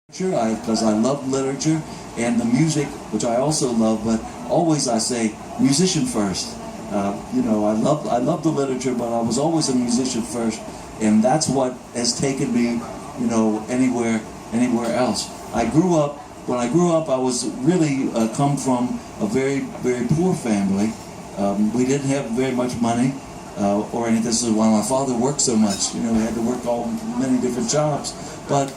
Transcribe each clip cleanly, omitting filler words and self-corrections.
Because I love literature and the music, which I also love, but always I say musician first. I love the literature, but I was always a musician first, and that's what has taken me, anywhere else. When I grew up, I was really come from a very, very poor family. We didn't have very much money or anything. This is why my father worked so much. We had to work many different jobs, but.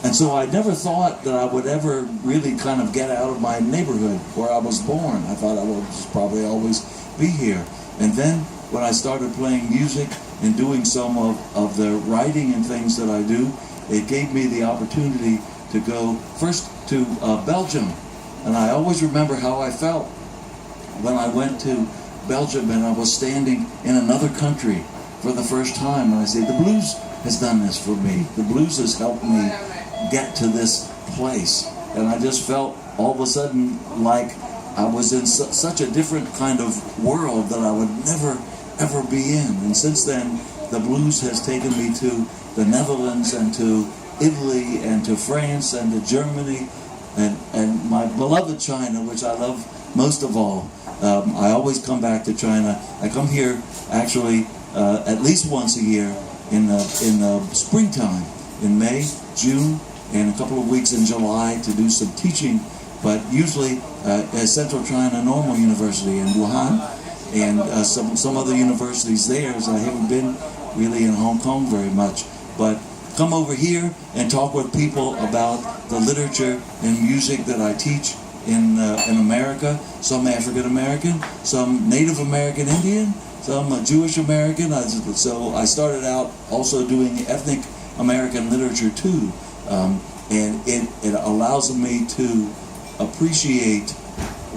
And so I never thought that I would ever really kind of get out of my neighborhood where I was born. I thought I would probably always be here. And then when I started playing music and doing some of the writing and things that I do, it gave me the opportunity to go first to Belgium. And I always remember how I felt when I went to Belgium and I was standing in another country for the first time. And I say, the blues has done this for me. The blues has helped me get to this place, and I just felt all of a sudden like I was in such a different kind of world that I would never ever be in. And since then, the blues has taken me to the Netherlands and to Italy and to France and to Germany and my beloved China, which I love most of all. I always come back to China. I come here actually at least once a year in the springtime, in May, June, and a couple of weeks in July to do some teaching, but usually at Central China Normal University in Wuhan and some other universities there, as I haven't been really in Hong Kong very much. But come over here and talk with people about the literature and music that I teach in America, some African American, some Native American Indian, some Jewish American. So I started out also doing ethnic American literature too. And it allows me to appreciate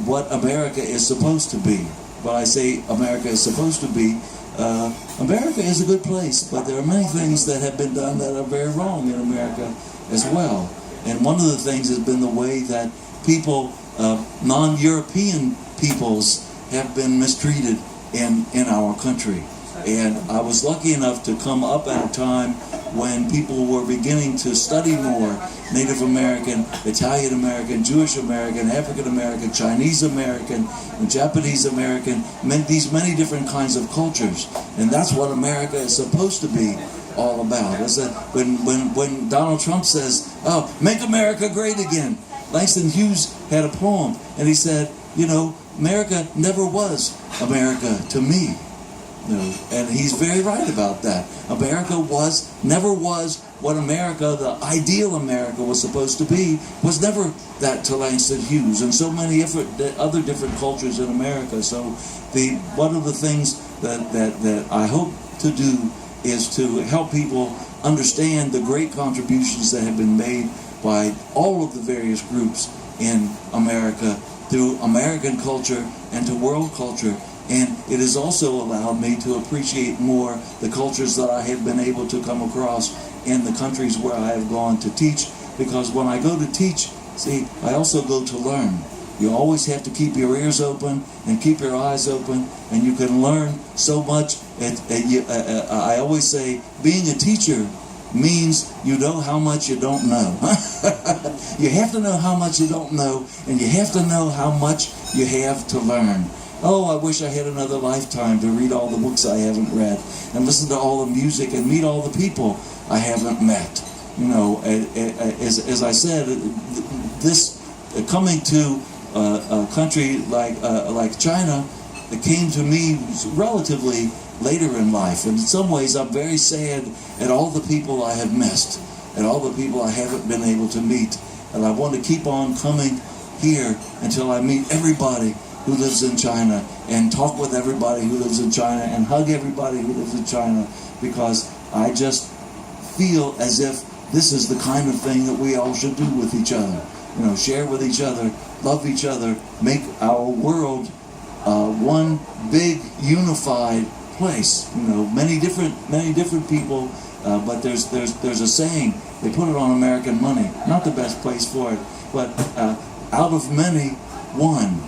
what America is supposed to be. When I say America is supposed to be, America is a good place, but there are many things that have been done that are very wrong in America as well. And one of the things has been the way that people, non-European peoples, have been mistreated in our country. And I was lucky enough to come up at a time when people were beginning to study more Native American, Italian American, Jewish American, African American, Chinese American, and Japanese American, these many different kinds of cultures. And that's what America is supposed to be all about. It's that when Donald Trump says, "Oh, make America great again," Langston Hughes had a poem, and he said, America never was America to me. And he's very right about that. America never was what America, the ideal America, was supposed to be, was never that to Langston Hughes and so many other different cultures in America. So one of the things that I hope to do is to help people understand the great contributions that have been made by all of the various groups in America through American culture and to world culture. And it has also allowed me to appreciate more the cultures that I have been able to come across in the countries where I have gone to teach. Because when I go to teach, I also go to learn. You always have to keep your ears open and keep your eyes open, and you can learn so much. I always say, being a teacher means you know how much you don't know. You have to know how much you don't know, and you have to know how much you have to learn. Oh, I wish I had another lifetime to read all the books I haven't read and listen to all the music and meet all the people I haven't met. As I said, this coming to a country like China, it came to me relatively later in life. And in some ways, I'm very sad at all the people I have missed, and all the people I haven't been able to meet. And I want to keep on coming here until I meet everybody who lives in China, and talk with everybody who lives in China, and hug everybody who lives in China, because I just feel as if this is the kind of thing that we all should do with each other. Share with each other, love each other, make our world one big unified place. Many different people, but there's a saying, they put it on American money, not the best place for it, but out of many, one.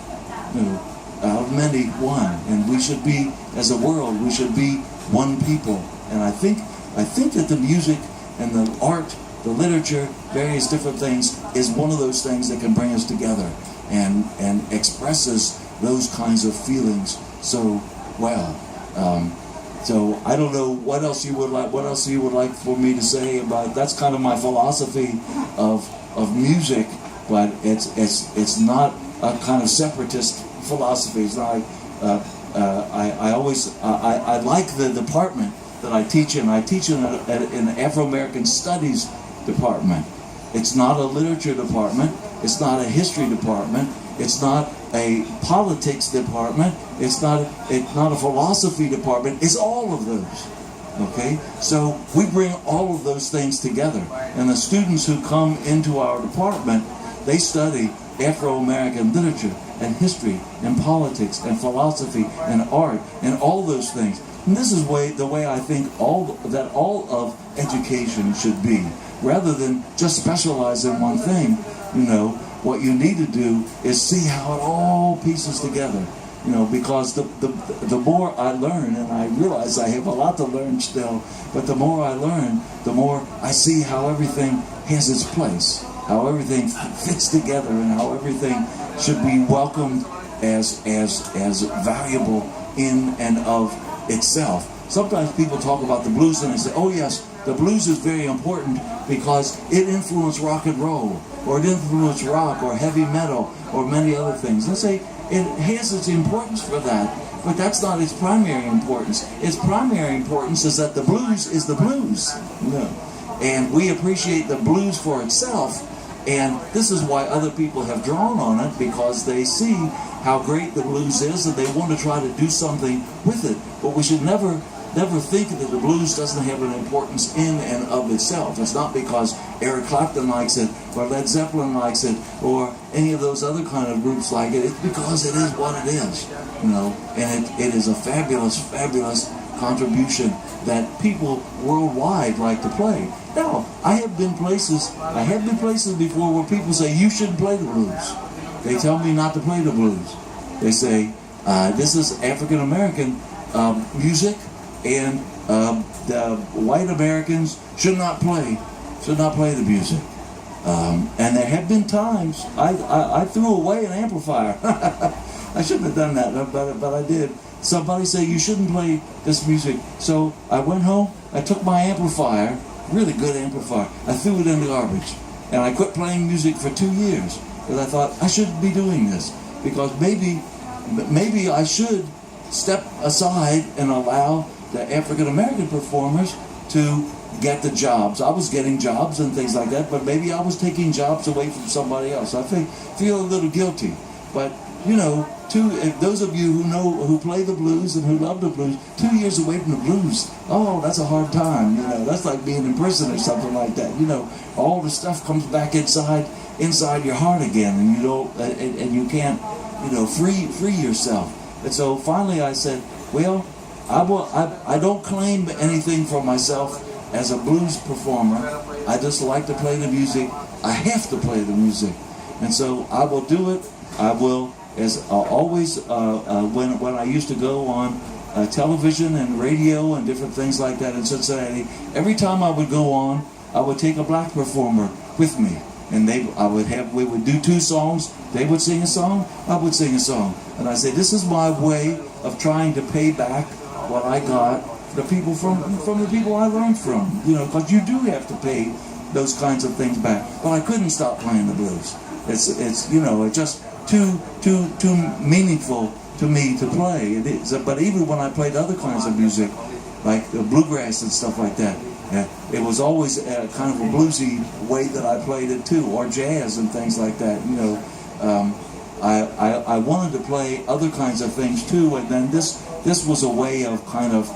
Out of many, one. And we should be, as a world, we should be one people. And I think that the music and the art the literature, various different things, is one of those things that can bring us together and expresses those kinds of feelings so well. So I don't know what else you would like. What else you would like for me to say about? That's kind of my philosophy of music, but it's not a kind of separatist philosophy. It's not like I like the department that I teach in. I teach in an Afro-American Studies department. It's not a literature department. It's not a history department. It's not a politics department. It's not a philosophy department. It's all of those. Okay? So we bring all of those things together. And the students who come into our department, they study Afro-American literature and history and politics and philosophy and art and all those things. And this is the way I think all of education should be. Rather than just specialize in one thing, what you need to do is see how it all pieces together. Because the more I learn, and I realize I have a lot to learn still, but the more I learn, the more I see how everything has its place, how everything fits together, and how everything should be welcomed as valuable in and of itself. Sometimes people talk about the blues and they say, oh yes, the blues is very important because it influenced rock and roll, or it influenced rock or heavy metal or many other things. And say it has its importance for that, but that's not its primary importance. Its primary importance is that the blues is the blues. And we appreciate the blues for itself, and this is why other people have drawn on it, because they see how great the blues is and they want to try to do something with it. But we should never think that the blues doesn't have an importance in and of itself. It's not because Eric Clapton likes it, or Led Zeppelin likes it, or any of those other kind of groups like it. It's because it is what it is, and it is a fabulous, fabulous contribution that people worldwide like to play. Now, I have been places before where people say, you shouldn't play the blues. They tell me not to play the blues. They say, this is African American music, and the white Americans should not play the music. And there have been times I threw away an amplifier. I shouldn't have done that, but I did. Somebody said you shouldn't play this music. So I went home, I took my amplifier, really good amplifier, I threw it in the garbage. And I quit playing music for 2 years. Because I thought, I shouldn't be doing this. Because maybe I should step aside and allow the African American performers to get the jobs. I was getting jobs and things like that, but maybe I was taking jobs away from somebody else. I feel a little guilty. But if those of you who play the blues and who love the blues, 2 years away from the blues, oh, that's a hard time. That's like being in prison or something like that. All the stuff comes back inside your heart again, and you can't, free yourself. And so finally, I said, well, I don't claim anything for myself as a blues performer. I just like to play the music. I have to play the music, and so I will do it. I will. As always, when I used to go on television and radio and different things like that in Cincinnati, every time I would go on, I would take a black performer with me, and we would do 2 songs. They would sing a song, I would sing a song, and I say, this is my way of trying to pay back what I got the people from the people I learned from. Because you do have to pay those kinds of things back. But I couldn't stop playing the blues. It's just too meaningful to me to play. It is, but even when I played other kinds of music, like bluegrass and stuff like that, it was always kind of a bluesy way that I played it too, or jazz and things like that. I wanted to play other kinds of things too, and then this was a way of kind of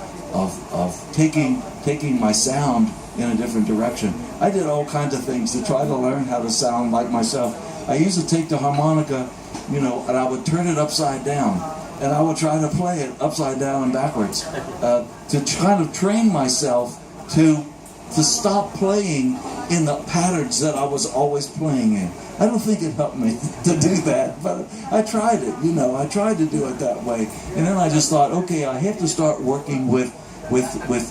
taking my sound in a different direction. I did all kinds of things to try to learn how to sound like myself. I used to take the harmonica, and I would turn it upside down, and I would try to play it upside down and backwards to kind of train myself to stop playing in the patterns that I was always playing in. I don't think it helped me to do that, but I tried it, I tried to do it that way. And then I just thought, okay, I have to start working with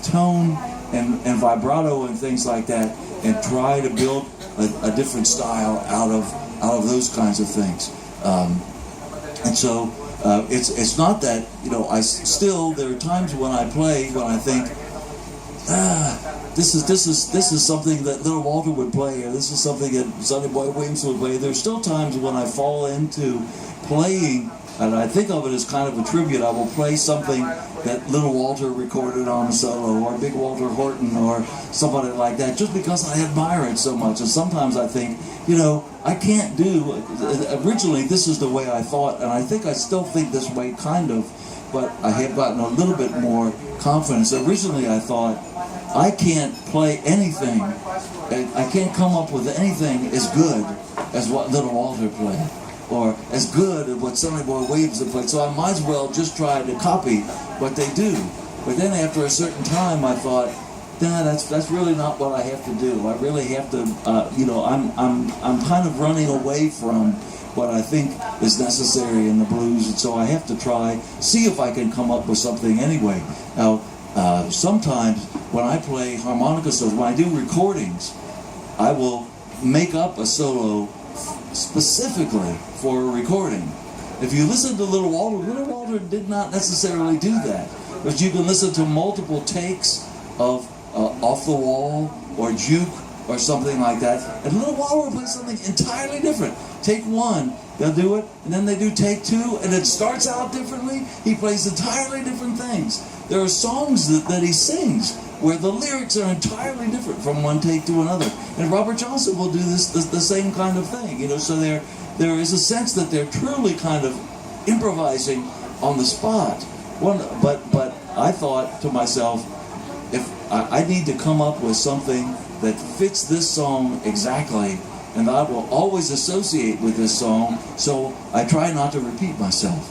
tone and vibrato and things like that. and try to build a different style out of those kinds of things. And so it's not that, there are times when I play when I think, this is something that Little Walter would play, or this is something that Sonny Boy Williams would play. There's still times when I fall into playing, and I think of it as kind of a tribute. I will play something that Little Walter recorded on a solo, or Big Walter Horton, or somebody like that, just because I admire it so much. And sometimes I think, I can't do, originally this is the way I thought, and I think I still think this way kind of, but I have gotten a little bit more confidence. Originally I thought, I can't play anything, I can't come up with anything as good as what Little Walter played, or as good as what Sonny Boy Williams had played, so I might as well just try to copy what they do. But then after a certain time I thought, nah, that's really not what I have to do. I really have to, I'm kind of running away from what I think is necessary in the blues, and so I have to see if I can come up with something anyway. Now, sometimes when I play harmonica solos, when I do recordings, I will make up a solo specifically for a recording. If you listen to Little Walter did not necessarily do that, but you can listen to multiple takes of Off the Wall or Juke or something like that, and Little Walter will play something entirely different. Take one, they'll do it, and then they do take two, and it starts out differently. He plays entirely different things. There are songs that he sings where the lyrics are entirely different from one take to another. And Robert Johnson will do the same kind of thing. So there is a sense that they're truly kind of improvising on the spot. But I thought to myself, if I need to come up with something that fits this song exactly, and I will always associate with this song, so I try not to repeat myself.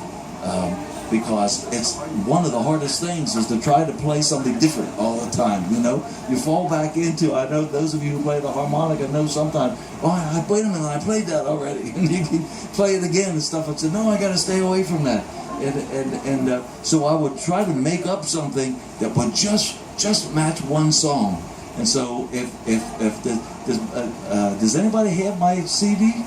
Because it's one of the hardest things is to try to play something different all the time, You fall back into, I know those of you who play the harmonica know sometimes, I played them and I played that already. And you can play it again and stuff. I said, no, I got to stay away from that. And so I would try to make up something that would just match one song. And so if does anybody have my CD?